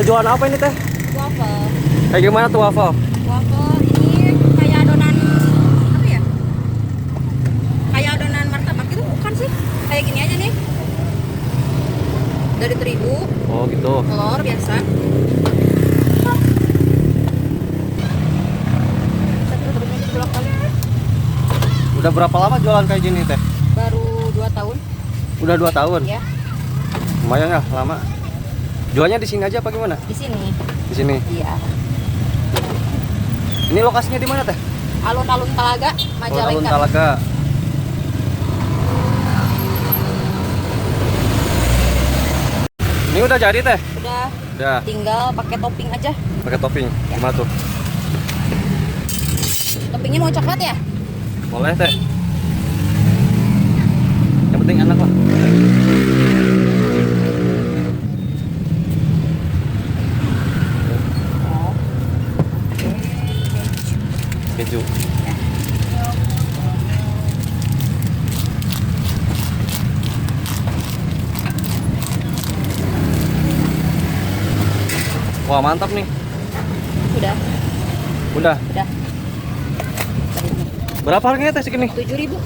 Ada jualan apa ini teh? Waffle. Kayak gimana tuh waffle? Waffle ini kayak adonan apa ya? Kayak adonan martabak itu bukan sih? Kayak gini aja nih. Dari terigu, Oh gitu. telur biasa. Udah berapa lama jualan kayak gini teh? Baru 2 tahun. Udah 2 tahun. Ya, Lumayan ya lama. Jualnya di sini aja apa gimana? di sini. Di sini. Iya. Ini lokasinya di mana teh? Alun-alun Talaga, Alun Majalengka. Talaga. Ini udah jadi teh? Udah, Udah. tinggal pakai topping aja. Pakai topping. Gimana tuh? Toppingnya mau coklat ya? Boleh teh. Yang penting enak lah. Keju. Wah mantap nih. Udah, Udah. udah. Berapa harganya teh segini? 7.000.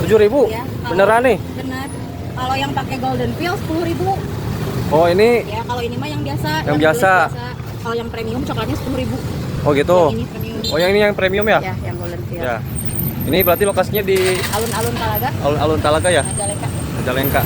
7.000. Ya, Beneran nih? Bener. Kalau yang pakai golden peel 10.000. Oh ini. Ya, kalau ini mah yang biasa. Yang biasa. Kalau yang premium coklatnya 10.000. Oh gitu. Yang ini premium. Oh yang ini yang premium ya? Ya, yang golden peel. Ya. Ini berarti lokasinya di Alun-alun Talaga, alun-alun Talaga ya? Majalengka. Majalengka.